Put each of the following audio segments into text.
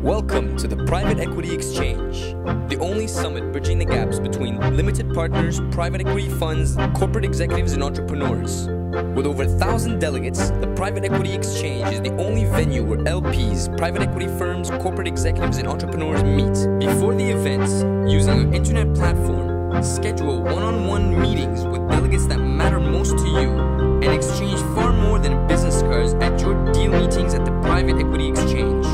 Welcome to the Private Equity Exchange, the only summit bridging the gaps between limited partners, private equity funds, corporate executives, and entrepreneurs. With over 1,000 delegates, the Private Equity Exchange is the only venue where LPs, private equity firms, corporate executives, and entrepreneurs meet. Before the events, using our internet platform, schedule one-on-one meetings with delegates that matter most to you, and exchange far more than business cards at your deal meetings at the Private Equity Exchange.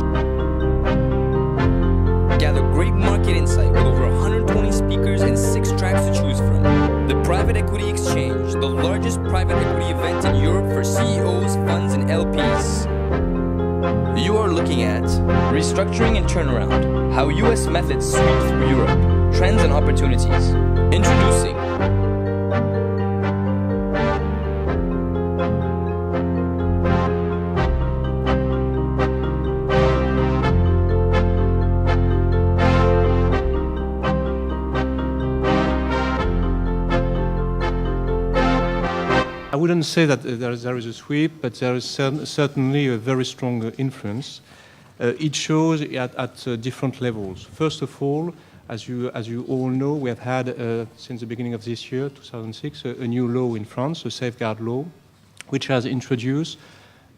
Gather great market insight with over 120 speakers and 6 tracks to choose from. The Private Equity Exchange, the largest private equity event in Europe for CEOs, funds, and LPs. You are looking at Restructuring and Turnaround, how US methods sweep through Europe, trends and opportunities. Introducing I wouldn't say that there is a sweep, but there is certainly a very strong influence. It shows at different levels. First of all, as you all know, we have had, since the beginning of this year, 2006, a new law in France, a safeguard law, which has introduced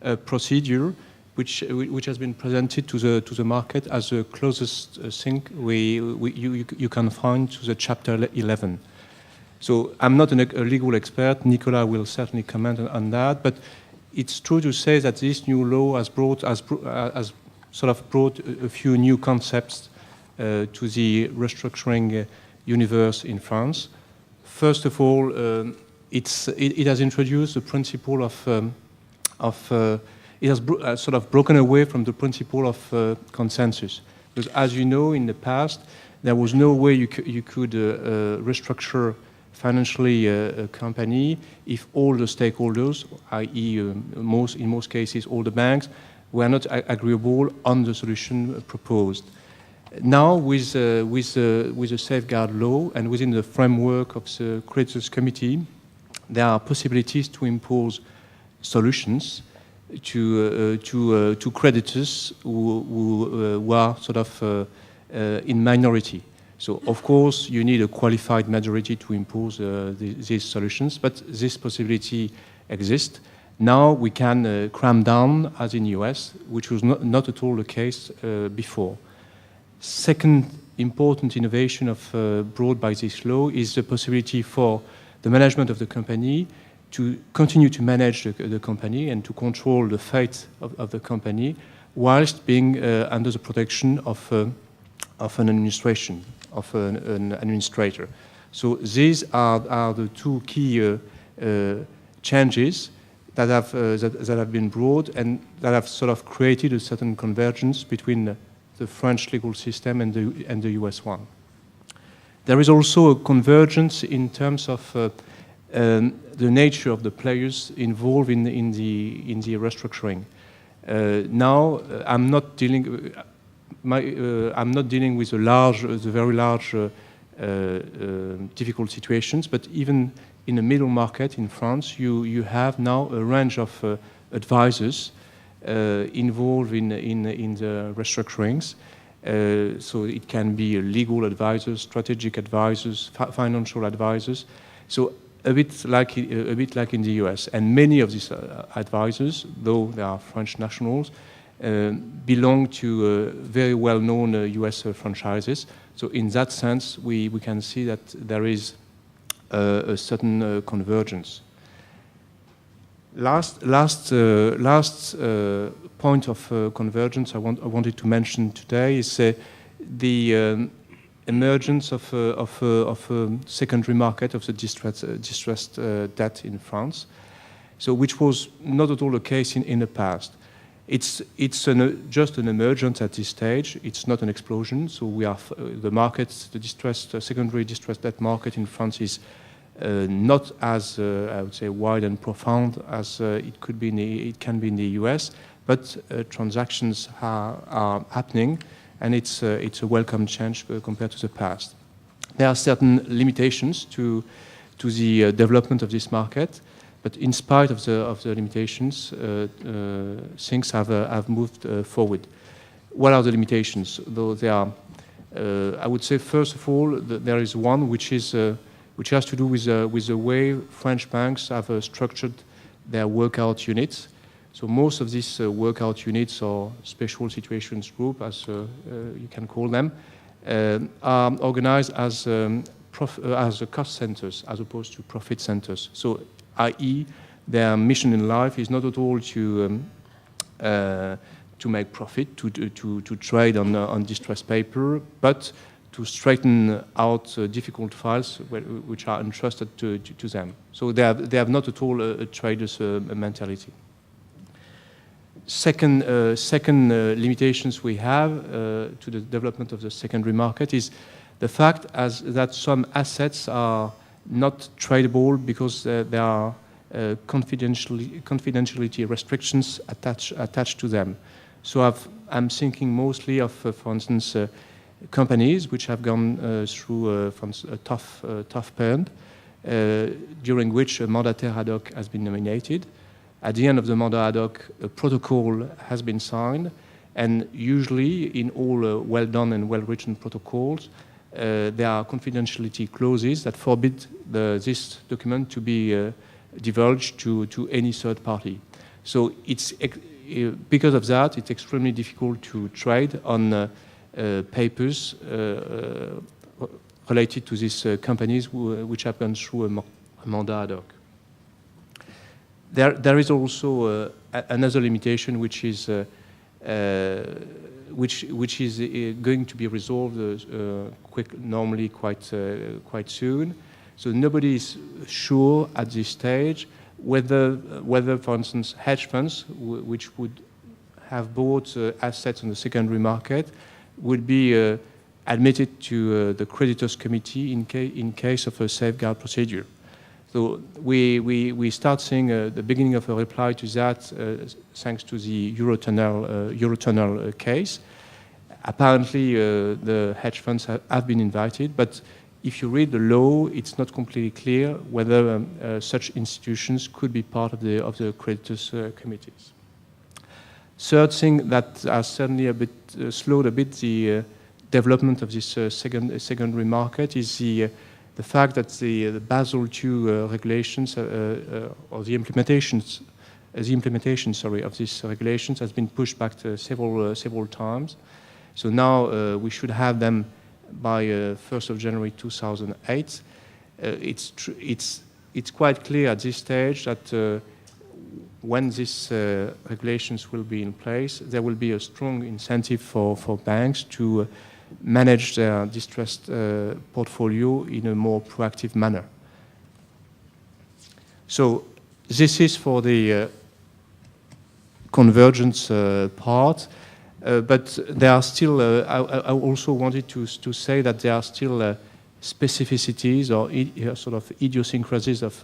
a procedure which has been presented to the market as the closest thing you can find to the Chapter 11. So I'm not a legal expert. Nicolas will certainly comment on that, but it's true to say that this new law has brought a few new concepts to the restructuring universe in France. First of all, it has introduced the principle it has sort of broken away from the principle of consensus. Because as you know, in the past, there was no way you could restructure financially a company if all the stakeholders, i.e. in most cases all the banks, were not agreeable on the solution proposed. Now with the safeguard law and within the framework of the creditors committee, there are possibilities to impose solutions to creditors who are sort of in minority. So, of course, you need a qualified majority to impose these solutions, but this possibility exists. Now we can cram down, as in the US, which was not at all the case before. Second important innovation brought by this law is the possibility for the management of the company to continue to manage the company and to control the fate of the company whilst being under the protection of an administration, of an administrator. So these are the two key changes that have been brought and that have sort of created a certain convergence between the French legal system and the US one. There is also a convergence in terms of the nature of the players involved in the restructuring. Now I'm not dealing with the very large difficult situations, but even in the middle market in France, you have now a range of advisors involved in the restructurings. So it can be legal advisors, strategic advisors, financial advisors. So a bit like in the US, and many of these advisors, though they are French nationals, belong to very well-known US franchises. So in that sense, we can see that there is a certain convergence. Last point of convergence I wanted to mention today is the emergence of a secondary market of the distressed debt in France, so which was not at all the case in the past. It's just an emergence at this stage. It's not an explosion. So the market, the secondary distressed debt market in France is not as I would say wide and profound as it can be in the US, but transactions are happening, and it's a welcome change compared to the past. There are certain limitations to the development of this market. But in spite of the limitations, things have moved forward. what are the limitations? Though there are, I would say, first of all, there is one which has to do with the way French banks have structured their workout units. So most of these workout units, or special situations group, as you can call them, are organized as cost centers as opposed to profit centers. So, i.e., their mission in life is not at all to make profit, to trade on distressed paper, but to straighten out difficult files which are entrusted to them. So they have not at all a trader's mentality. Second limitations we have to the development of the secondary market is the fact that some assets are not tradable because there are confidentiality restrictions attached to them. So I'm thinking mostly of, for instance, companies which have gone through from a tough period, during which a mandataire ad hoc has been nominated. At the end of the mandat ad hoc, a protocol has been signed, and usually in all well-done and well-written protocols, there are confidentiality clauses that forbid this document to be divulged to any third party. So it's because of that, it's extremely difficult to trade on papers related to these companies which have gone through a mandat ad hoc. There is also another limitation which is going to be resolved normally quite soon. So nobody is sure at this stage whether, for instance, hedge funds which would have bought assets on the secondary market would be admitted to the creditors' committee in case of a safeguard procedure. So we start seeing the beginning of a reply to that thanks to the Eurotunnel case. Apparently, the hedge funds have been invited, but if you read the law, it's not completely clear whether such institutions could be part of the creditors' committees. Third thing that has certainly slowed a bit the development of this secondary market is the fact that the Basel II regulations or the implementation of these regulations has been pushed back to several times. So now we should have them by 1st of January 2008. It's quite clear at this stage that when these regulations will be in place, there will be a strong incentive for banks to manage their distressed portfolio in a more proactive manner. So this is for the convergence part, but there are still, I also wanted to say that there are still specificities or sort of idiosyncrasies of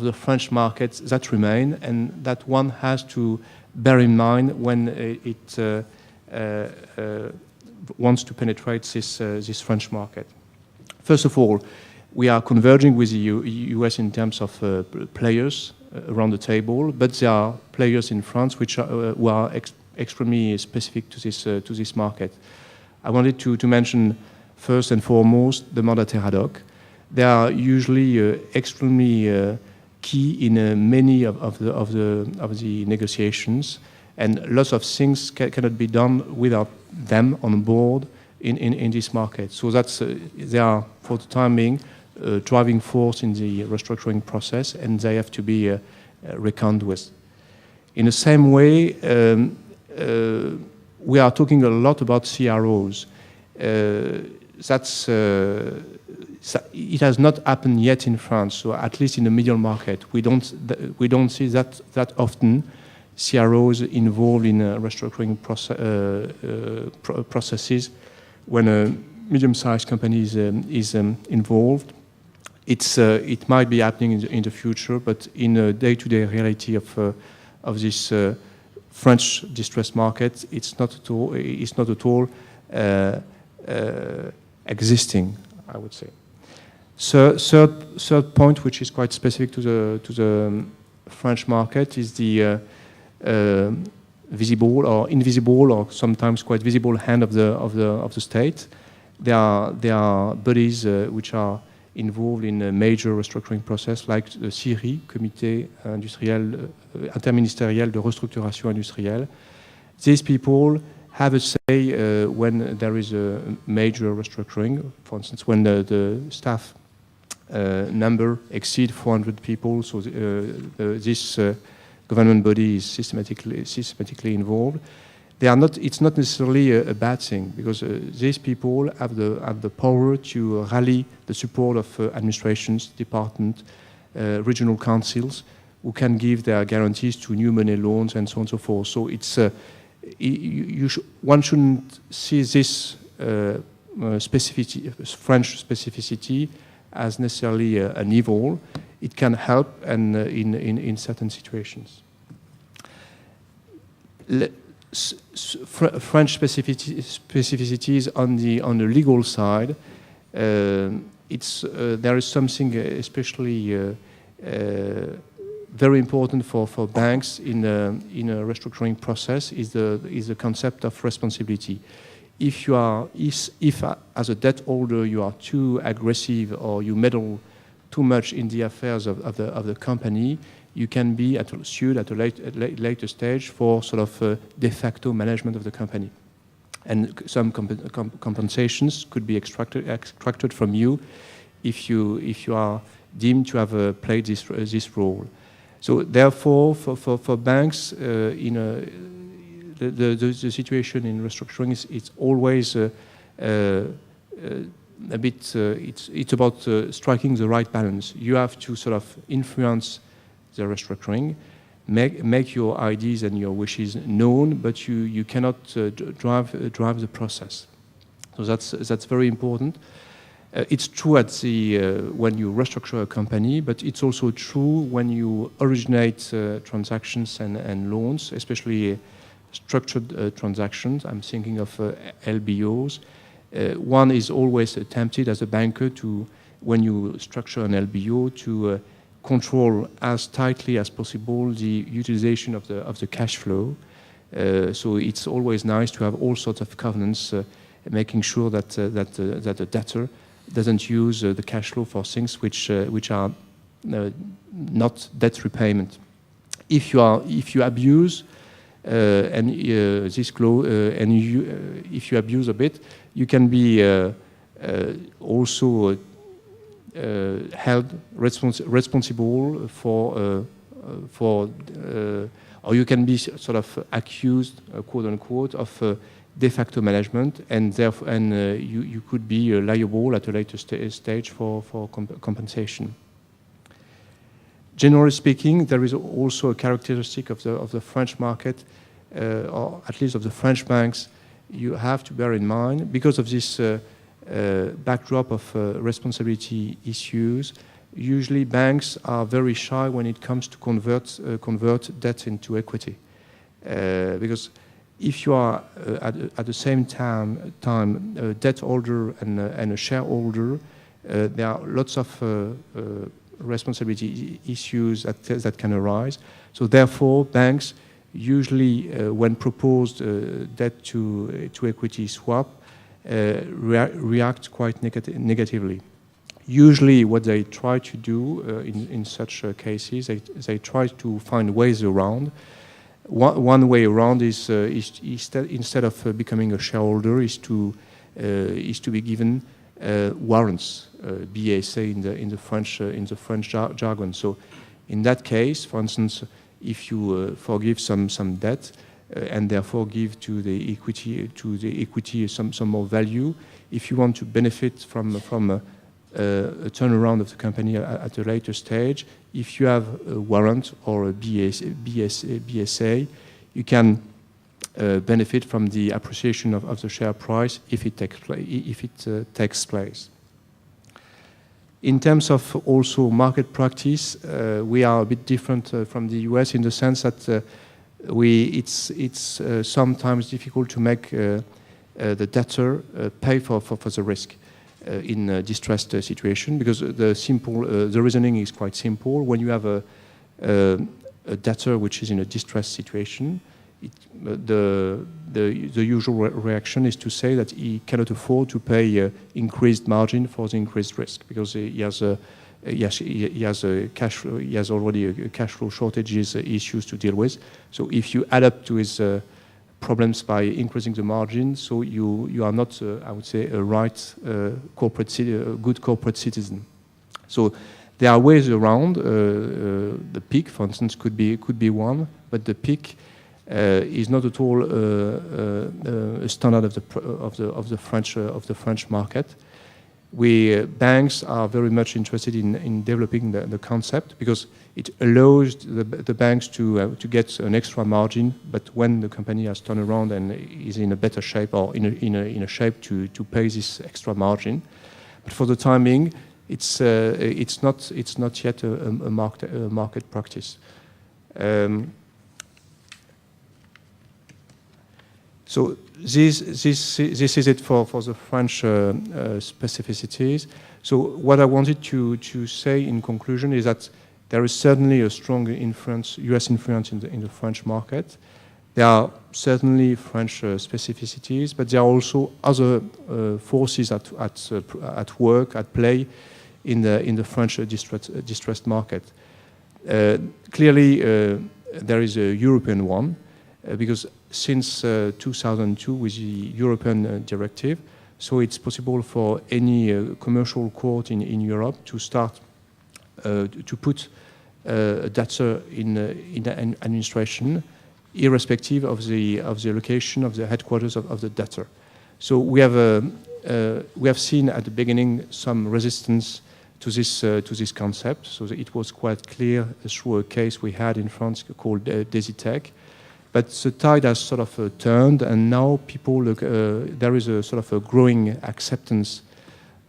the French market that remain, and that one has to bear in mind when it wants to penetrate this French market. First of all, we are converging with the US in terms of players around the table, but there are players in France who are extremely specific to this market. I wanted to mention first and foremost the mandataire ad hoc. They are usually extremely key in many of the negotiations, and lots of things cannot be done without them on board in this market. So they are, for the time being, driving force in the restructuring process, and they have to be reckoned with. In the same way, we are talking a lot about CROs. It has not happened yet in France, so at least in the middle market, we don't see that often CROs involved in restructuring processes when a medium-sized company is involved. It might be happening in the future, but in the day-to-day reality of this French distressed market, it's not at all existing, I would say. Third point, which is quite specific to the French market, is the visible or invisible or sometimes quite visible hand of the state. There are bodies which are involved in a major restructuring process, like the CIRI, Comité Interministériel de Restructuration Industrielle. These people have a say when there is a major restructuring. For instance, when the staff number exceeds 400 people, so this government body is systematically involved. It's not necessarily a bad thing, because these people have the power to rally the support of administrations, departments, regional councils, who can give their guarantees to new money loans and so on and so forth. So it's one shouldn't see this French specificity as necessarily an evil. It can help and in certain situations. French specificities on the legal side. There is something especially very important for banks in a restructuring process is the concept of responsibility. If as a debt holder you are too aggressive or you meddle too much in the affairs of the company, you can be sued at a later stage for sort of de facto management of the company. And some compensations could be extracted from you if you are deemed to have played this role. So therefore, for banks, the situation in restructuring it's always a bit. It's about striking the right balance. You have to sort of influence the restructuring, make your ideas and your wishes known, but you cannot drive the process. So that's very important. It's true when you restructure a company, but it's also true when you originate transactions and loans, especially structured transactions. I'm thinking of LBOs. One is always tempted as a banker when you structure an LBO, to control as tightly as possible the utilization of the cash flow. So it's always nice to have all sorts of covenants, making sure that the debtor doesn't use the cash flow for things which are not debt repayment. If you abuse this clause, if you abuse a bit, you can be also held responsible for or you can be sort of accused, quote unquote, of de facto management, and therefore, you could be liable at a later stage for compensation. Generally speaking, there is also a characteristic of the French market, or at least of the French banks. You have to bear in mind, because of this backdrop of responsibility issues, usually banks are very shy when it comes to convert debt into equity, because if you are at the same time a debt holder and a shareholder, there are lots of responsibility issues that can arise. So therefore, banks usually, when proposed debt to equity swap, react quite negatively. Usually, what they try to do in such cases, they try to find ways around. One way around is instead of becoming a shareholder, is to be given warrants, BSA in the French jargon. So, in that case, for instance, if you forgive some debt and therefore give to the equity some more value, if you want to benefit from a turnaround of the company at a later stage, if you have a warrant or a BSA, you can benefit from the appreciation of the share price if it takes place. In terms of also market practice, we are a bit different from the US in the sense that it's sometimes difficult to make the debtor pay for the risk in a distressed situation, because the reasoning is quite simple. When you have a debtor which is in a distressed situation, the usual reaction is to say that he cannot afford to pay increased margin for the increased risk, because he has already a cash flow shortages issues to deal with. So if you add up to his problems by increasing the margin, so you are not, I would say, a good corporate citizen. So there are ways around. The PEX, for instance, could be one, but the PEX is not at all a standard of the French market. Banks are very much interested in developing the concept, because it allows the banks to get an extra margin, but when the company has turned around and is in a better shape, or in a shape to pay this extra margin. But for the time being, it's not yet a market practice. So this is it for the French specificities. So what I wanted to say in conclusion is that there is certainly a strong influence, US influence in the French market. There are certainly French specificities, but there are also other forces at work, at play in the French distressed market. Clearly, there is a European one, because since 2002 with the European directive, so it's possible for any commercial court in Europe to start to put a debtor in administration, irrespective of the location of the headquarters of the debtor. So we have seen at the beginning some resistance to this concept. So it was quite clear through a case we had in France called Desitec. But the tide has sort of turned, and now there is a sort of a growing acceptance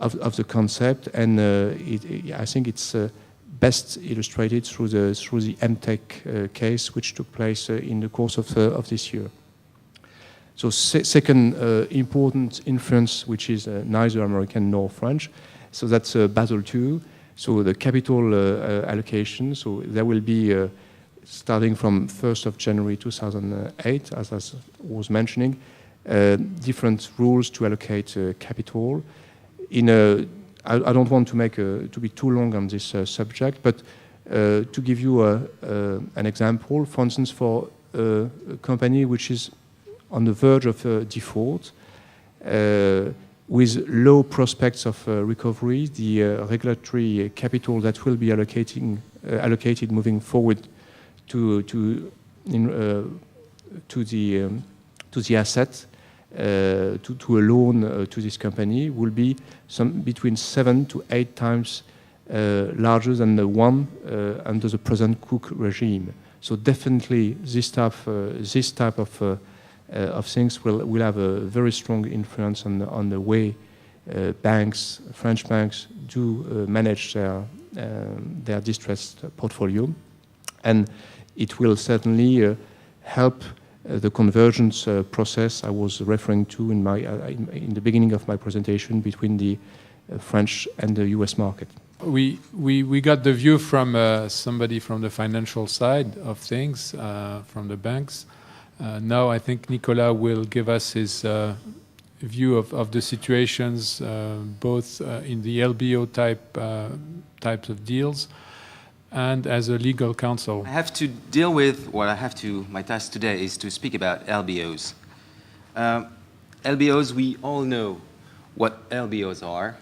of the concept, and I think it's best illustrated through the MTech case, which took place in the course of this year. So second important influence, which is neither American nor French, so that's Basel II. So the capital allocation. So there will be starting from 1st of January 2008, as I was mentioning, different rules to allocate capital. I don't want to be too long on this subject, but to give you an example, for instance, for a company which is on the verge of default, with low prospects of recovery, the regulatory capital that will be allocated moving forward to the asset, to a loan to this company, will be between 7 to 8 times larger than the one under the present Cook regime. So definitely this type of things will have a very strong influence on the way French banks do manage their distressed portfolio, and it will certainly help the convergence process I was referring to in the beginning of my presentation between the French and the US market. We got the view from somebody from the financial side of things, from the banks. Now I think Nicolas will give us his view of the situations, both in the LBO types of deals and as a legal counsel. I have to deal with my task today is to speak about LBOs. LBOs, we all know what LBOs are,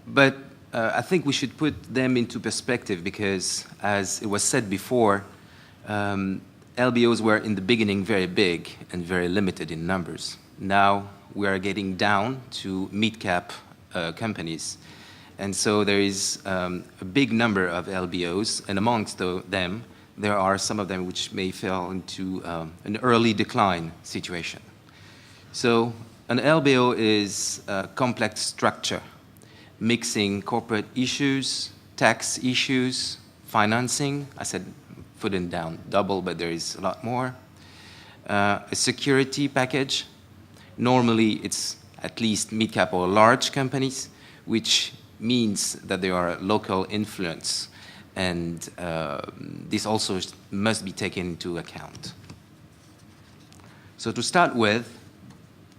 but I think we should put them into perspective, because as it was said before, LBOs were in the beginning very big and very limited in numbers. Now we are getting down to mid-cap companies. And so there is a big number of LBOs, and amongst them, there are some of them which may fall into an early decline situation. So an LBO is a complex structure, mixing corporate issues, tax issues, financing. I said put it down double, but there is a lot more. A security package. Normally, it's at least mid-cap or large companies, which means that they are local influence, and this also must be taken into account. So to start with,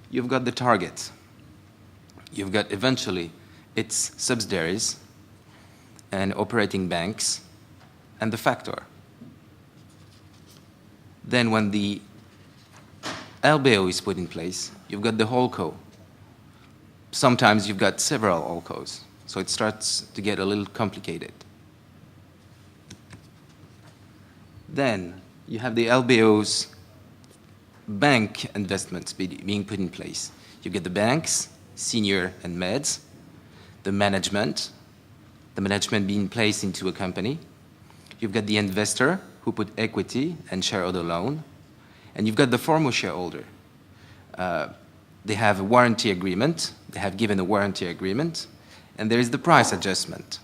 you've got the target. You've got eventually its subsidiaries and operating banks and the factor. Then when the LBO is put in place, you've got the holdco. Sometimes you've got several holdcos, so it starts to get a little complicated. Then you have the LBO's bank investments being put in place. You get the banks, senior and meds, the management being placed into a company. You've got the investor who put equity and shareholder loan, and you've got the former shareholder. They have a warranty agreement, they have given a warranty agreement, and there is the price adjustment.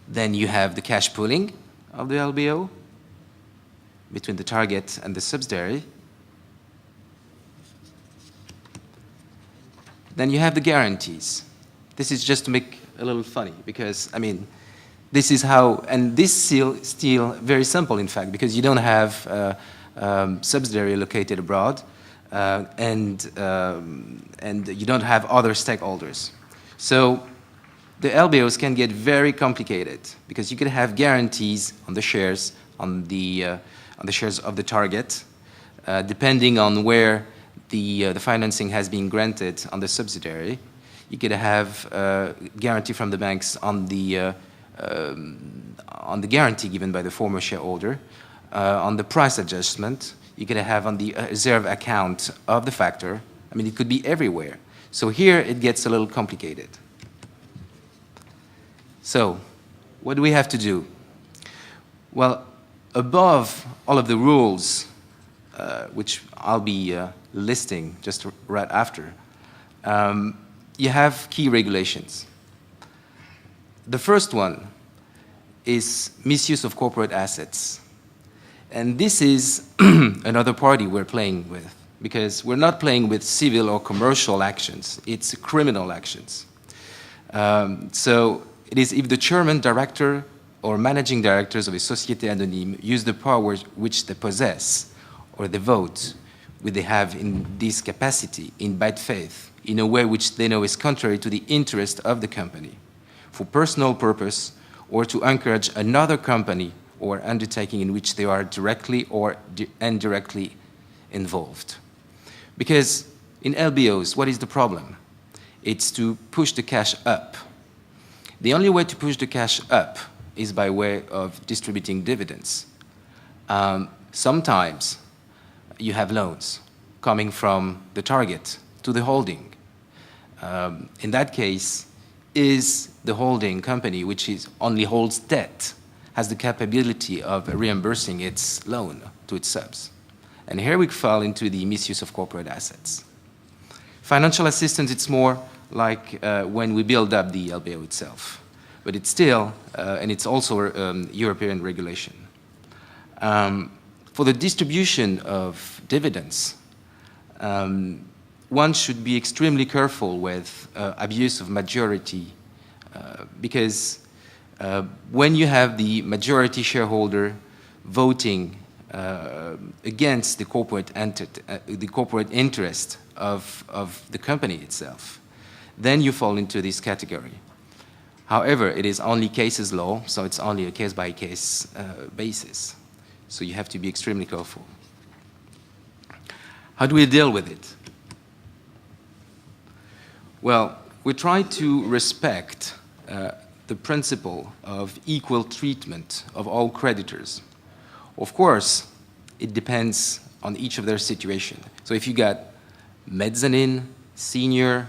Then you have the cash pooling of the LBO between the target and the subsidiary. Then you have the guarantees. This is just to make a little funny because, I mean, this is how, and this is still very simple, in fact, because you don't have subsidiary located abroad and you don't have other stakeholders. So the LBOs can get very complicated because you could have guarantees on the shares, on the shares of the target, depending on where the financing has been granted on the subsidiary. You could have guarantee from the banks on the guarantee given by the former shareholder, on the price adjustment. You could have on the reserve account of the factor. I mean, it could be everywhere. So here it gets a little complicated. So what do we have to do? Well, above all of the rules, which I'll be listing just right after, you have key regulations. The first one is misuse of corporate assets. And this is another party we're playing with, because we're not playing with civil or commercial actions, it's criminal actions. So it is if the chairman, director, or managing directors of a société anonyme use the powers which they possess, or the vote which they have in this capacity, in bad faith, in a way which they know is contrary to the interest of the company, for personal purpose, or to encourage another company or undertaking in which they are directly or indirectly involved. Because in LBOs, what is the problem? It's to push the cash up. The only way to push the cash up is by way of distributing dividends. Sometimes you have loans coming from the target to the holding. In that case, is the holding company, which only holds debt, has the capability of reimbursing its loan to its subs. And here we fall into the misuse of corporate assets. Financial assistance, it's more like when we build up the LBO itself. But it's still, and it's also European regulation. For the distribution of dividends, one should be extremely careful with abuse of majority because when you have the majority shareholder voting against the corporate interest of the company itself, then you fall into this category. However, it is only cases law, so it's only a case-by-case basis. So you have to be extremely careful. How do we deal with it? Well, we try to respect the principle of equal treatment of all creditors. Of course, it depends on each of their situation. So if you got mezzanine, senior,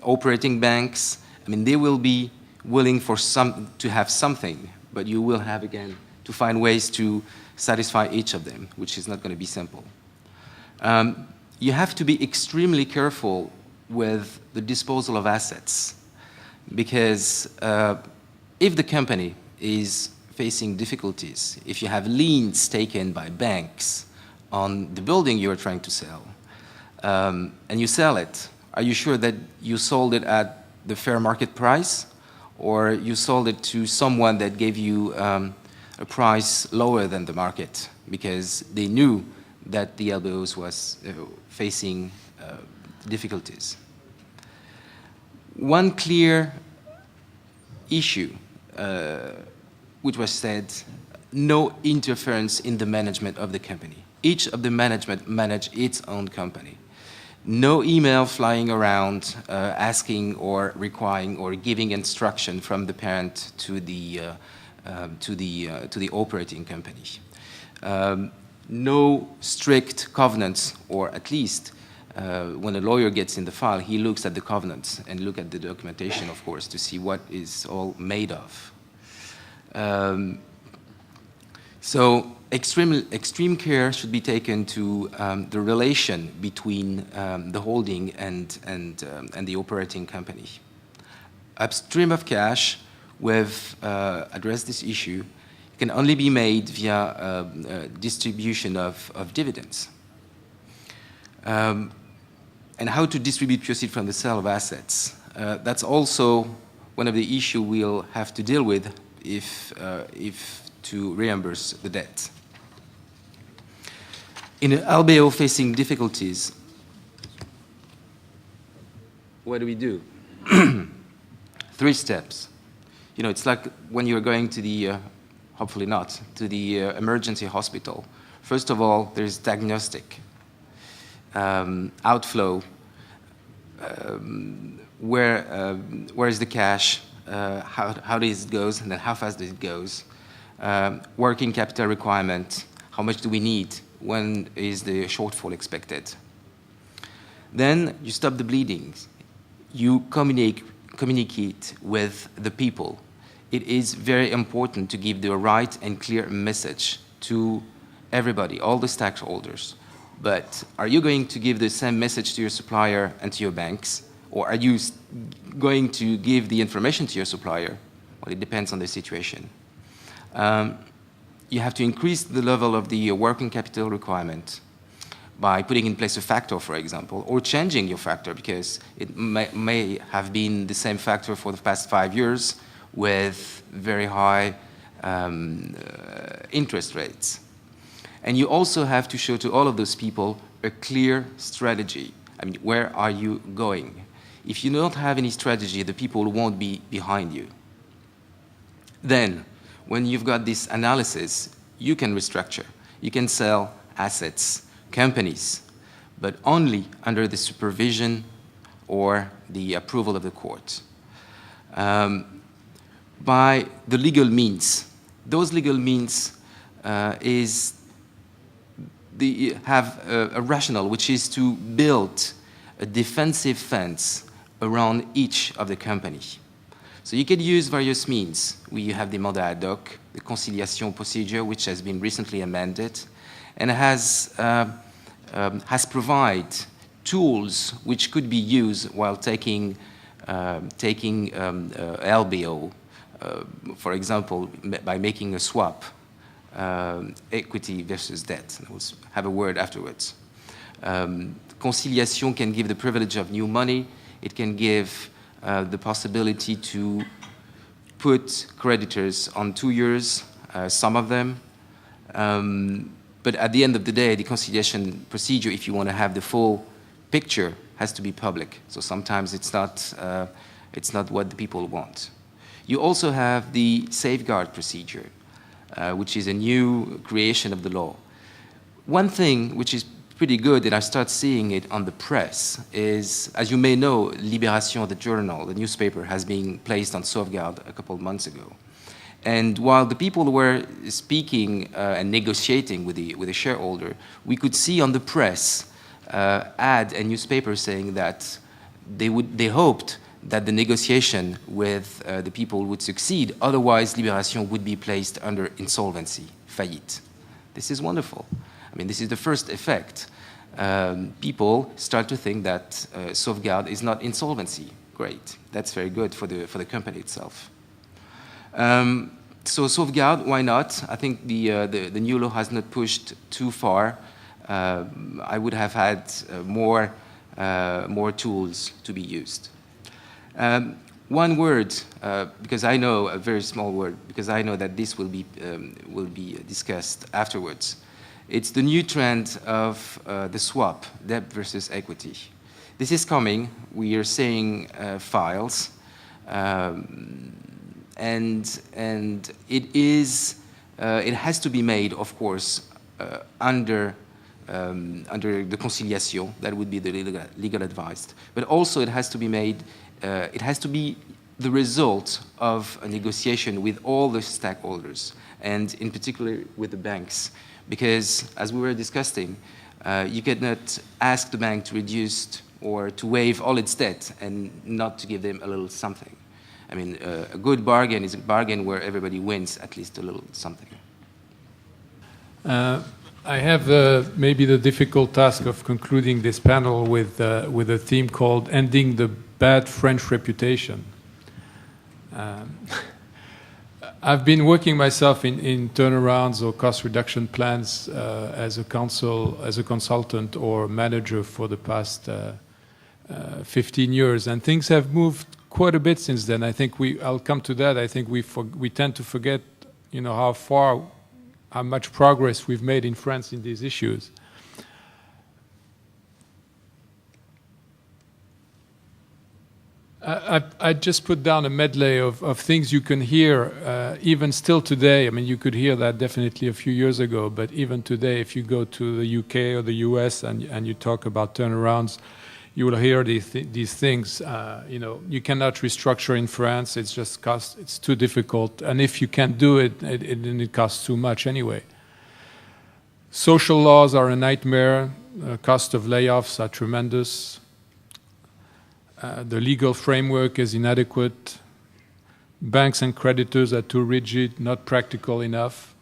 operating banks, I mean, they will be willing to have something, but you will have, again, to find ways to satisfy each of them, which is not going to be simple. You have to be extremely careful with the disposal of assets, because if the company is facing difficulties, if you have liens taken by banks on the building you're trying to sell, and you sell it, are you sure that you sold it at the fair market price, or you sold it to someone that gave you a a price lower than the market because they knew that the LBOs was facing difficulties. One clear issue, which was said, no interference in the management of the company. Each of the management manage its own company. No email flying around asking or requiring or giving instruction from the parent to the operating company. No strict covenants, or at least when a lawyer gets in the file, he looks at the covenants and look at the documentation, of course, to see what is all made of. So extreme care should be taken to the relation between the holding and the operating company. Upstream of cash, we've addressed this issue, can only be made via distribution of dividends. And how to distribute proceeds from the sale of assets. That's also one of the issues we'll have to deal with if to reimburse the debt. In an LBO facing difficulties, what do? 3 steps. You know, it's like when you're going to the, hopefully not, to the emergency hospital. First of all, there's diagnostic, outflow, where is the cash, how does it goes, and then how fast does it goes, working capital requirement, how much do we need, when is the shortfall expected. Then you stop the bleeding. You communicate with the people. It is very important to give the right and clear message to everybody, all the stakeholders. But are you going to give the same message to your supplier and to your banks? Or are you going to give the information to your supplier? Well, it depends on the situation. You have to increase the level of the working capital requirement by putting in place a factor, for example, or changing your factor because it may have been the same factor for the past 5 years with very high interest rates. And you also have to show to all of those people a clear strategy. I mean, where are you going? If you don't have any strategy, the people won't be behind you. Then, when you've got this analysis, you can restructure. You can sell assets, companies, but only under the supervision or the approval of the court. By the legal means. Those legal means have a rationale, which is to build a defensive fence around each of the company. So you could use various means. We have the mandat ad hoc, the conciliation procedure, which has been recently amended, and has provided tools which could be used while taking LBO, for example, by making a swap, equity versus debt. We'll have a word afterwards. Conciliation can give the privilege of new money. It can give the possibility to put creditors on 2 years, some of them. But at the end of the day, the conciliation procedure, if you want to have the full picture, has to be public. So sometimes it's not what the people want. You also have the safeguard procedure, which is a new creation of the law. One thing which is pretty good, and I start seeing it on the press, is, as you may know, Libération, the journal, the newspaper, has been placed on sauvegarde a couple of months ago. And while the people were speaking and negotiating with the shareholder, we could see on the press ad and newspaper saying that they hoped that the negotiation with the people would succeed, otherwise Libération would be placed under insolvency, faillite. This is wonderful. I mean, this is the first effect. People start to think that sauvegarde is not insolvency. Great, that's very good for the company itself. So sauvegarde, why not? I think the new law has not pushed too far. I would have had more tools to be used. One word, because I know a very small word, because I know that this will be discussed afterwards. It's the new trend of the swap, debt versus equity. This is coming. We are seeing files, and it has to be made, of course, under the conciliation. That would be the legal advice. But also, it has to be made. It has to be the result of a negotiation with all the stakeholders, and in particular with the banks. Because, as we were discussing, you cannot ask the bank to reduce or to waive all its debt and not to give them a little something. I mean, a good bargain is a bargain where everybody wins at least a little something. I have maybe the difficult task of concluding this panel with a theme called Ending the Bad French Reputation. I've been working myself in turnarounds or cost reduction plans as a consultant or manager for the past 15 years, and things have moved quite a bit since then. I think I'll come to that. I think we tend to forget, how much progress we've made in France in these issues. I just put down a medley of things you can hear, even still today. I mean, you could hear that definitely a few years ago, but even today, if you go to the UK or the US and you talk about turnarounds, you will hear these things. You cannot restructure in France. It's too difficult, and if you can't do it, it costs too much anyway. Social laws are a nightmare. Cost of layoffs are tremendous. The legal framework is inadequate. Banks and creditors are too rigid, not practical enough.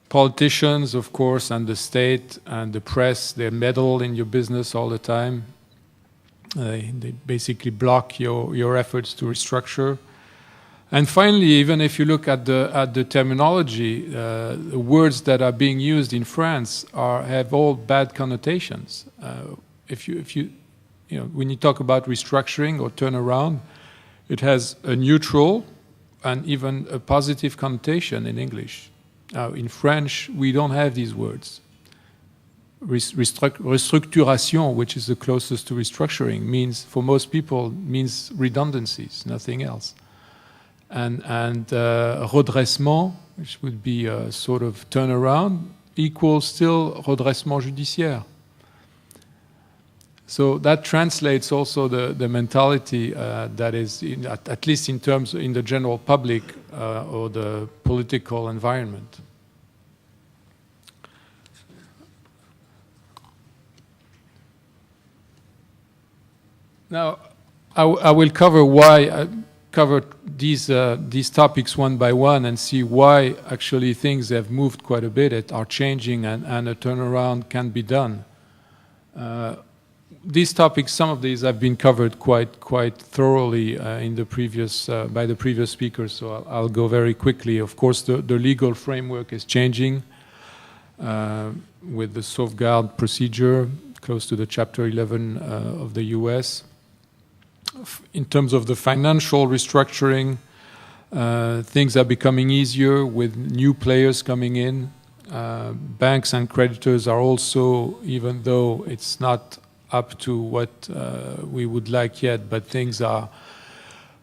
Politicians, of course, and the state and the press, they meddle in your business all the time. They basically block your efforts to restructure. And finally, even if you look at the terminology, the words that are being used in France have all bad connotations. When you talk about restructuring or turnaround, it has a neutral and even a positive connotation in English. Now, in French, we don't have these words. Restructuration, which is the closest to restructuring, means, for most people, means redundancies, nothing else. And redressement, which would be a sort of turnaround, equals still redressement judiciaire. So that translates also the mentality that is, at least in terms in the general public or the political environment. Now, I will cover these topics one by one and see why actually things have moved quite a bit, are changing, and a turnaround can be done. These topics, some of these have been covered quite thoroughly by the previous speakers, so I'll go very quickly. Of course, the legal framework is changing with the safeguard procedure close to the Chapter 11 of the US. In terms of the financial restructuring, things are becoming easier with new players coming in. Banks and creditors are also, even though it's not up to what we would like yet, but things are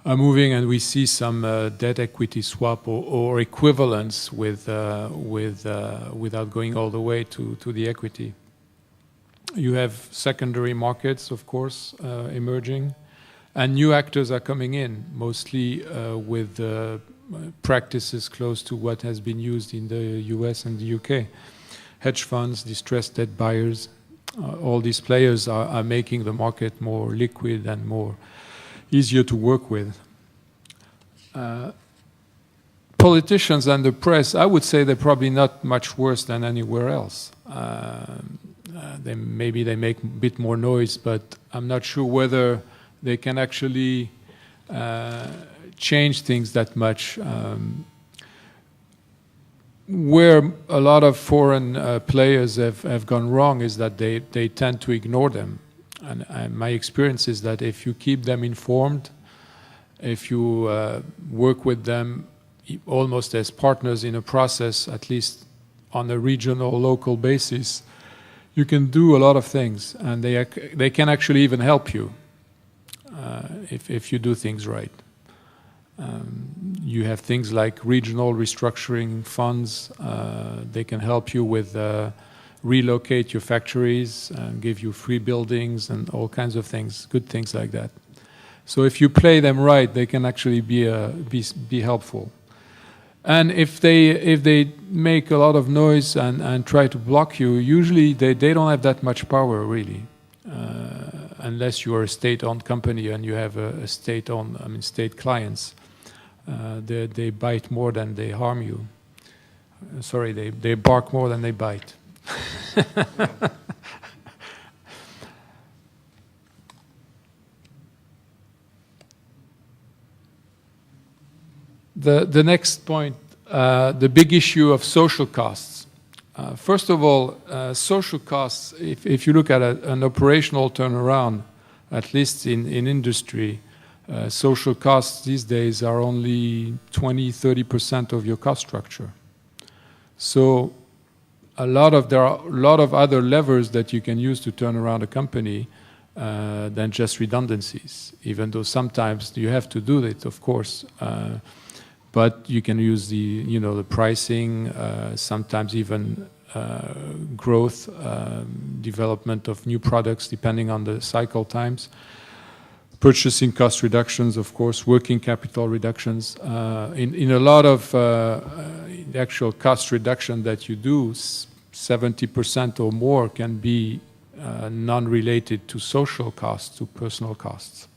moving, and we see some debt equity swap or equivalence without going all the way to the equity. You have secondary markets, of course, emerging, and new actors are coming in, mostly with practices close to what has been used in the US and the UK. Hedge funds, distressed debt buyers, all these players are making the market more liquid and more easier to work with. Politicians and the press, I would say they're probably not much worse than anywhere else. Maybe they make a bit more noise, but I'm not sure whether they can actually change things that much. Where a lot of foreign players have gone wrong is that they tend to ignore them. And my experience is that if you keep them informed, if you work with them almost as partners in a process, at least on a regional, local basis, you can do a lot of things, and they can actually even help you if you do things right. You have things like regional restructuring funds. They can help you with relocate your factories and give you free buildings and all kinds of things, good things like that. So if you play them right, they can actually be helpful. And if they make a lot of noise and try to block you, usually they don't have that much power, really, unless you are a state-owned company and you have a state-owned, state clients. They bite more than they harm you. Sorry, they bark more than they bite. The next point, the big issue of social costs. First of all, social costs, if you look at an operational turnaround, at least in industry, social costs these days are only 20-30% of your cost structure. So there are a lot of other levers that you can use to turn around a company than just redundancies, even though sometimes you have to do it, of course. But you can use the pricing, sometimes even growth, development of new products, depending on the cycle times. Purchasing cost reductions, of course, working capital reductions. In a lot of the actual cost reduction that you do, 70% or more can be non-related to social costs, to personal costs.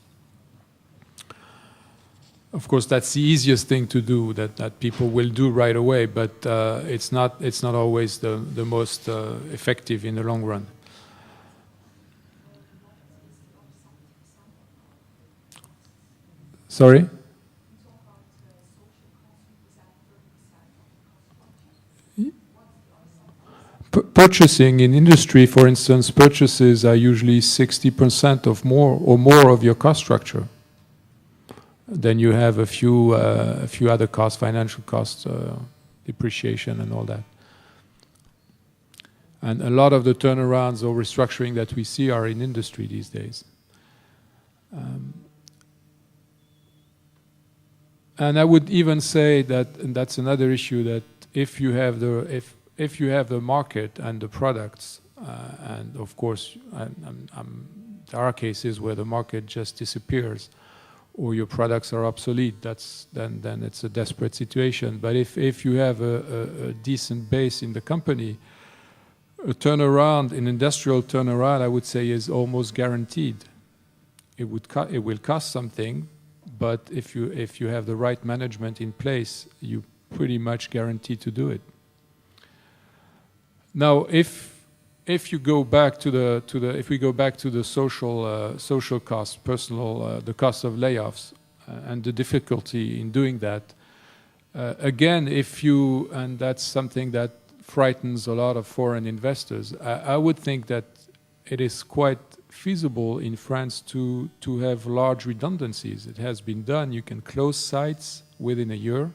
Of course, that's the easiest thing to do, that people will do right away, but it's not always the most effective in the long run. Sorry? Purchasing in industry, for instance, purchases are usually 60% of more of your cost structure. Then you have a few other costs, financial costs, depreciation and all that. And a lot of the turnarounds or restructuring that we see are in industry these days. And I would even say that, and that's another issue, that if you have the market and the products, and of course there are cases where the market just disappears, or your products are obsolete, then it's a desperate situation. But if you have a decent base in the company, a turnaround, an industrial turnaround, I would say, is almost guaranteed. It will cost something, but if you have the right management in place, you pretty much guaranteed to do it. Now, if we go back to the social costs, the cost of layoffs, and the difficulty in doing that, again, and that's something that frightens a lot of foreign investors. I would think that it is quite feasible in France to have large redundancies. It has been done. You can close sites within a year.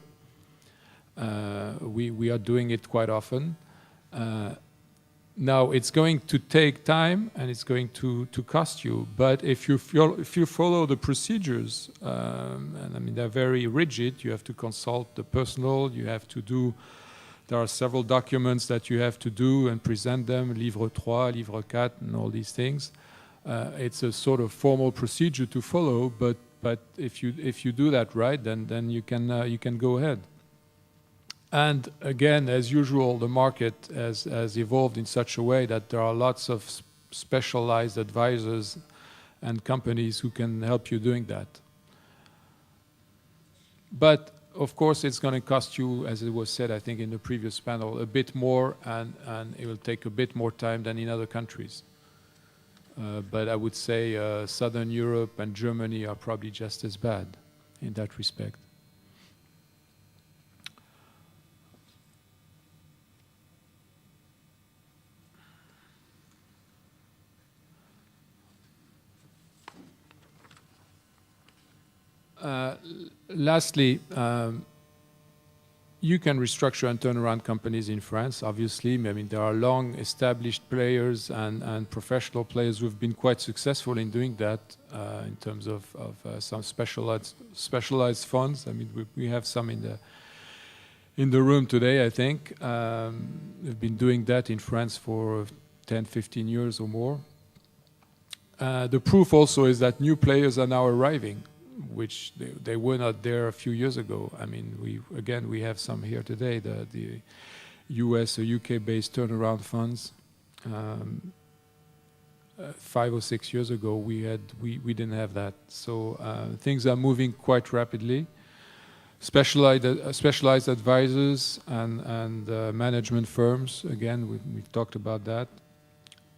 We are doing it quite often. Now, it's going to take time and it's going to cost you. But if you follow the procedures, and they're very rigid, you have to consult the personnel, there are several documents that you have to do and present them, livre 3, livre 4, and all these things. It's a sort of formal procedure to follow, but if you do that right, then you can go ahead. And again, as usual, the market has evolved in such a way that there are lots of specialized advisors and companies who can help you doing that. But of course, it's going to cost you, as it was said, I think in the previous panel, a bit more, and it will take a bit more time than in other countries. But I would say Southern Europe and Germany are probably just as bad in that respect. Lastly, you can restructure and turn around companies in France, obviously. I mean, there are long-established players and professional players who have been quite successful in doing that in terms of some specialized funds. I mean, we have some in the room today, I think. We've been doing that in France for 10, 15 years or more. The proof also is that new players are now arriving, which they were not there a few years ago. I mean, we have some here today, the US or UK-based turnaround funds. 5 or 6 years ago, we didn't have that. So things are moving quite rapidly. Specialized advisors and management firms, again, we've talked about that.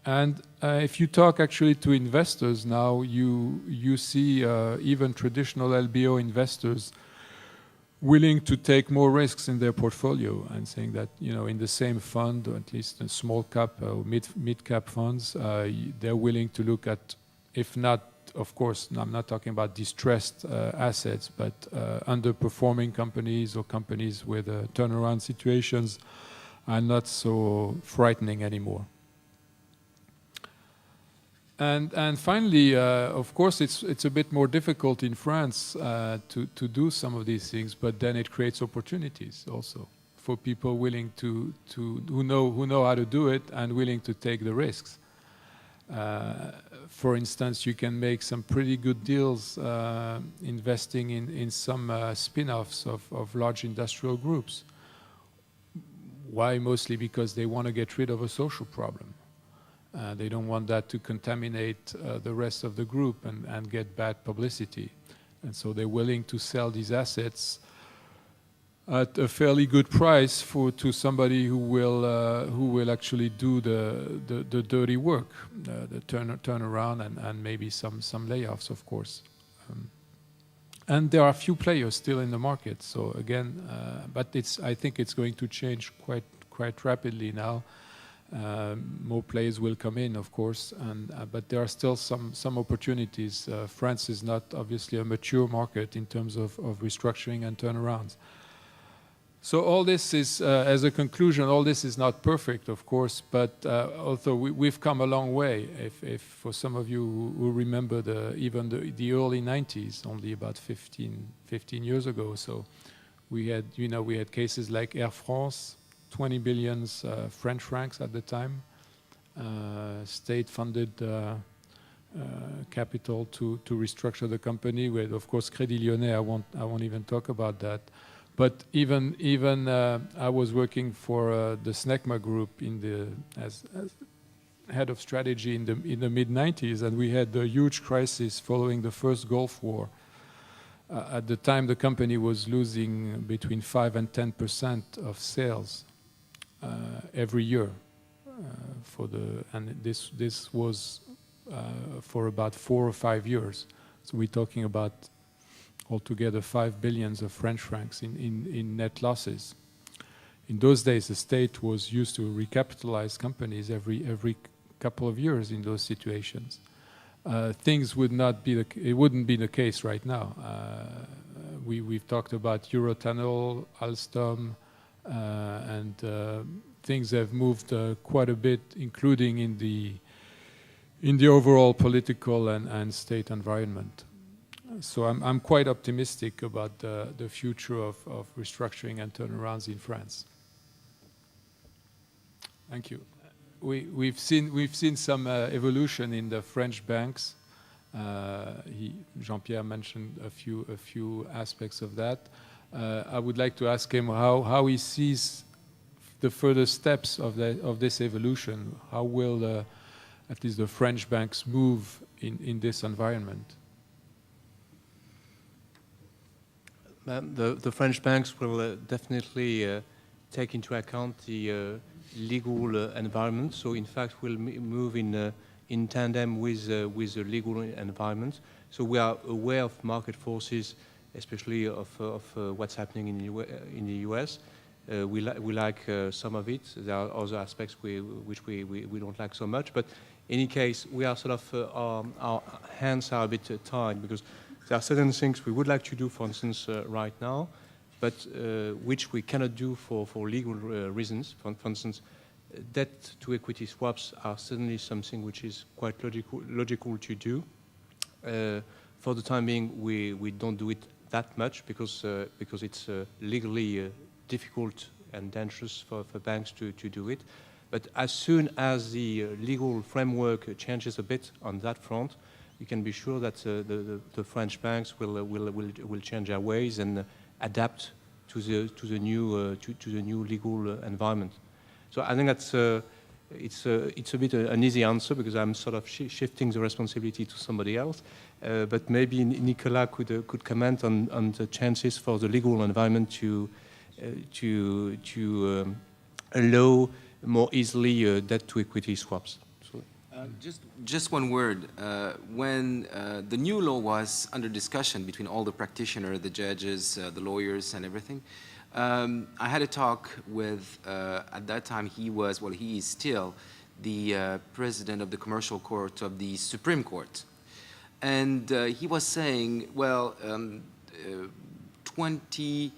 And if you talk actually to investors now, you see even traditional LBO investors willing to take more risks in their portfolio and saying that, you know, in the same fund, or at least in small cap or mid cap funds, they're willing to look at, if not, of course, I'm not talking about distressed assets, but underperforming companies or companies with turnaround situations are not so frightening anymore. And finally, of course, it's a bit more difficult in France to do some of these things, but then it creates opportunities also for people willing who know how to do it and willing to take the risks. For instance, you can make some pretty good deals investing in some spin-offs of large industrial groups. Why? Mostly because they want to get rid of a social problem. They don't want that to contaminate the rest of the group and get bad publicity. And so they're willing to sell these assets at a fairly good price to somebody who will actually do the dirty work, the turnaround and maybe some layoffs, of course. And there are a few players still in the market. So again, but I think it's going to change quite rapidly now. More players will come in, of course, but there are still some opportunities. France is not obviously a mature market in terms of restructuring and turnarounds. So all this is, as a conclusion, all this is not perfect, of course, but although we've come a long way. If for some of you who remember even the early 90s, only about 15 years ago, so we had cases like Air France, 20 billion French francs at the time, state-funded capital to restructure the company. With, of course, Crédit Lyonnais. I won't even talk about that. But even I was working for the Snecma Group as head of strategy in the mid-90s, and we had a huge crisis following the first Gulf War. At the time, the company was losing between 5 and 10% of sales every year, and this was for about 4 or 5 years. So we're talking about altogether 5 billion of French francs in net losses. In those days, the state was used to recapitalize companies every couple of years in those situations. Things wouldn't be the case right now. We've talked about Eurotunnel, Alstom, and things have moved quite a bit, including in the overall political and state environment. So I'm quite optimistic about the future of restructuring and turnarounds in France. Thank you. We've seen some evolution in the French banks. Jean-Pierre mentioned a few aspects of that. I would like to ask him how he sees the further steps of this evolution. How will at least the French banks move in this environment? The French banks will definitely take into account the legal environment. So, in fact, we'll move in tandem with the legal environment. So we are aware of market forces, especially of what's happening in the US. We like some of it. There are other aspects which we don't like so much. But in any case, we are sort of our hands are a bit tied because there are certain things we would like to do, for instance, right now, but which we cannot do for legal reasons. For instance, debt to equity swaps are certainly something which is quite logical to do. For the time being, we don't do it that much because it's legally difficult and dangerous for banks to do it. But as soon as the legal framework changes a bit on that front, you can be sure that the French banks will change their ways and adapt to the new legal environment. So I think that's it's a bit an easy answer because I'm sort of shifting the responsibility to somebody else. But maybe Nicolas could comment on the chances for the legal environment to allow more easily debt to equity swaps. Just one word. When the new law was under discussion between all the practitioners, the judges, the lawyers, and everything, I had a talk with, at that time he is still the president of the commercial court of the Supreme Court. And he was saying, well, 20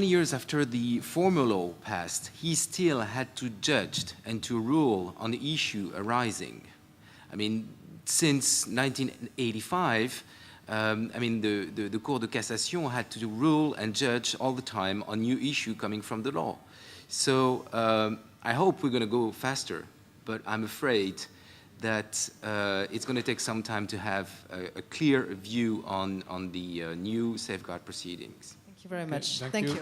years after the former law passed, he still had to judge and to rule on the issue arising. I mean, since 1985, the Cour de Cassation had to rule and judge all the time on new issue coming from the law. So I hope we're going to go faster, but I'm afraid that it's going to take some time to have a clear view on the new safeguard proceedings. Thank you very much. Thank you.